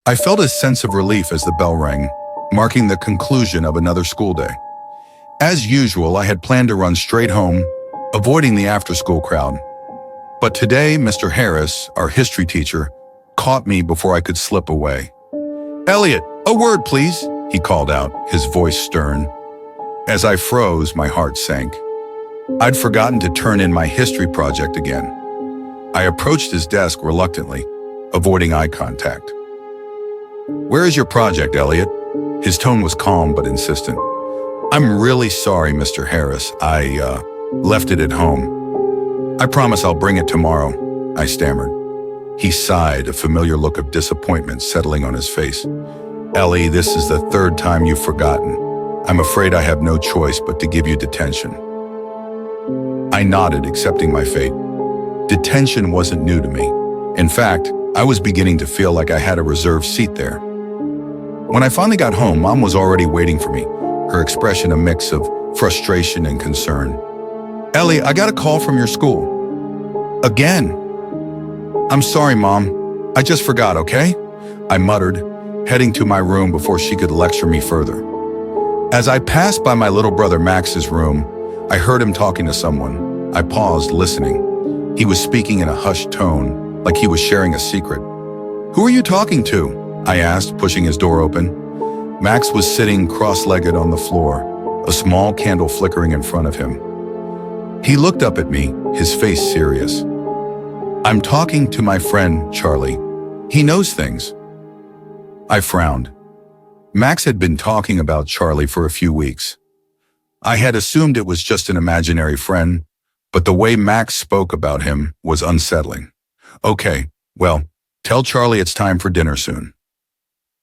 I felt a sense of relief as the bell rang, marking the conclusion of another school day. As usual, I had planned to run straight home, avoiding the after-school crowd. But today, Mr. Harris, our history teacher, caught me before I could slip away. "Elliot, a word, please," he called out, his voice stern. As I froze, my heart sank. I'd forgotten to turn in my history project again. I approached his desk reluctantly, avoiding eye contact. "Where is your project, Elliot?" His tone was calm but insistent. "I'm really sorry, Mr. Harris. I left it at home. I promise I'll bring it tomorrow," I stammered. He sighed, a familiar look of disappointment settling on his face. "Ellie, this is the third time you've forgotten. I'm afraid I have no choice but to give you detention." I nodded, accepting my fate. Detention wasn't new to me. In fact, I was beginning to feel like I had a reserved seat there. When I finally got home, Mom was already waiting for me, her expression a mix of frustration and concern. "Ellie, I got a call from your school." "Again?" "I'm sorry, Mom. I just forgot, okay?" I muttered, heading to my room before she could lecture me further. As I passed by my little brother Max's room, I heard him talking to someone. I paused, listening. He was speaking in a hushed tone, like he was sharing a secret. "Who are you talking to?" I asked, pushing his door open. Max was sitting cross-legged on the floor, a small candle flickering in front of him. He looked up at me, his face serious. "I'm talking to my friend, Charlie. He knows things." I frowned. Max had been talking about Charlie for a few weeks. I had assumed it was just an imaginary friend, but the way Max spoke about him was unsettling. "Okay, well, tell Charlie it's time for dinner soon."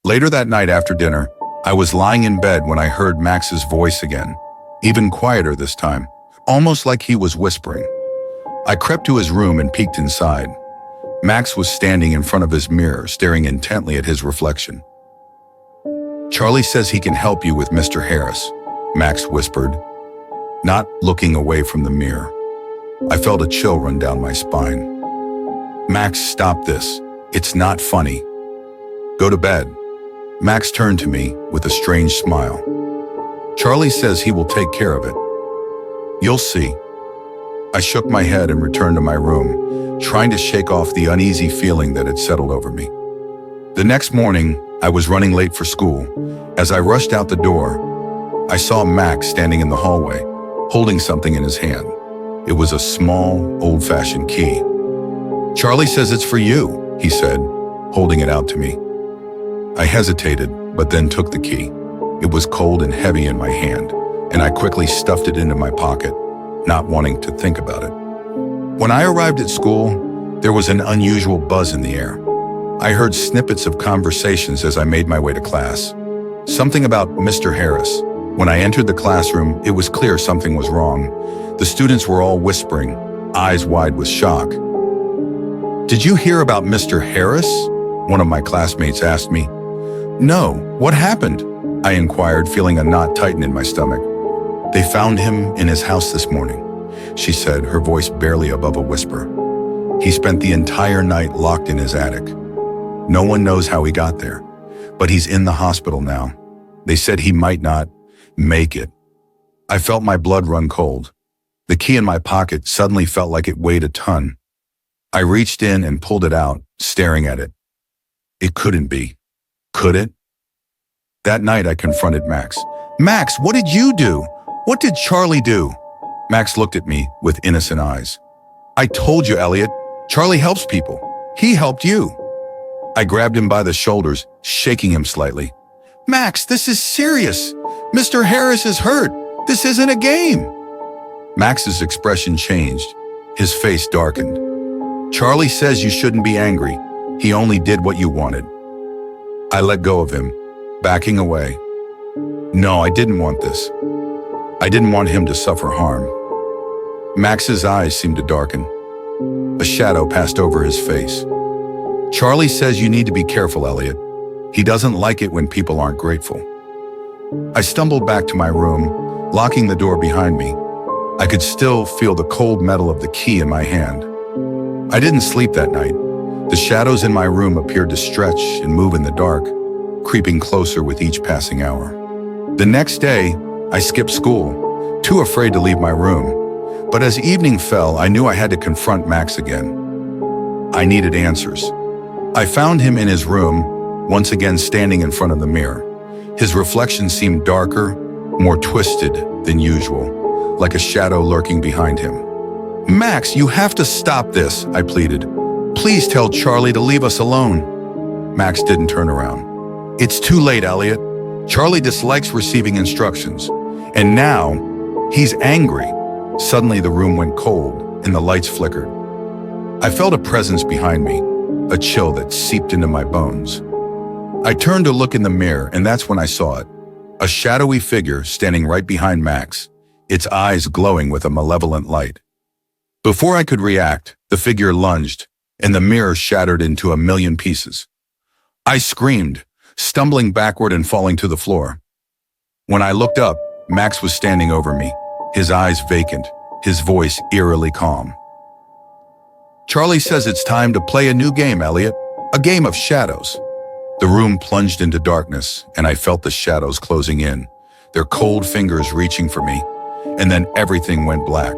Later that night after dinner, I was lying in bed when I heard Max's voice again, even quieter this time, almost like he was whispering. I crept to his room and peeked inside. Max was standing in front of his mirror, staring intently at his reflection. "Charlie says he can help you with Mr. Harris," Max whispered, not looking away from the mirror. I felt a chill run down my spine. "Max, stop this. It's not funny. Go to bed." Max turned to me with a strange smile. "Charlie says he will take care of it. You'll see." I shook my head and returned to my room, trying to shake off the uneasy feeling that had settled over me. The next morning, I was running late for school. As I rushed out the door, I saw Max standing in the hallway, holding something in his hand. It was a small, old-fashioned key. "Charlie says it's for you," he said, holding it out to me. I hesitated, but then took the key. It was cold and heavy in my hand, and I quickly stuffed it into my pocket, not wanting to think about it. When I arrived at school, there was an unusual buzz in the air. I heard snippets of conversations as I made my way to class. Something about Mr. Harris. When I entered the classroom, it was clear something was wrong. The students were all whispering, eyes wide with shock. "Did you hear about Mr. Harris?" one of my classmates asked me. "No, what happened?" I inquired, feeling a knot tighten in my stomach. "They found him in his house this morning," she said, her voice barely above a whisper. "He spent the entire night locked in his attic. No one knows how he got there, but he's in the hospital now. They said he might not make it." I felt my blood run cold. The key in my pocket suddenly felt like it weighed a ton. I reached in and pulled it out, staring at it. It couldn't be. Could it? That night I confronted Max. "Max, what did you do? What did Charlie do?" Max looked at me with innocent eyes. "I told you, Elliot. Charlie helps people. He helped you." I grabbed him by the shoulders, shaking him slightly. "Max, this is serious. Mr. Harris is hurt. This isn't a game." Max's expression changed. His face darkened. "Charlie says you shouldn't be angry. He only did what you wanted." I let go of him, backing away. No, I didn't want this. I didn't want him to suffer harm. Max's eyes seemed to darken. A shadow passed over his face. "Charlie says you need to be careful, Elliot. He doesn't like it when people aren't grateful." I stumbled back to my room, locking the door behind me. I could still feel the cold metal of the key in my hand. I didn't sleep that night. The shadows in my room appeared to stretch and move in the dark, creeping closer with each passing hour. The next day, I skipped school, too afraid to leave my room. But as evening fell, I knew I had to confront Max again. I needed answers. I found him in his room, once again standing in front of the mirror. His reflection seemed darker, more twisted than usual, like a shadow lurking behind him. "Max, you have to stop this," I pleaded. "Please tell Charlie to leave us alone." Max didn't turn around. "It's too late, Elliot. Charlie dislikes receiving instructions. And now, he's angry." Suddenly the room went cold and the lights flickered. I felt a presence behind me, a chill that seeped into my bones. I turned to look in the mirror, and that's when I saw it. A shadowy figure standing right behind Max, its eyes glowing with a malevolent light. Before I could react, the figure lunged, and the mirror shattered into a million pieces. I screamed, stumbling backward and falling to the floor. When I looked up, Max was standing over me, his eyes vacant, his voice eerily calm. "Charlie says it's time to play a new game, Elliot. A game of shadows." The room plunged into darkness, and I felt the shadows closing in, their cold fingers reaching for me, and then everything went black.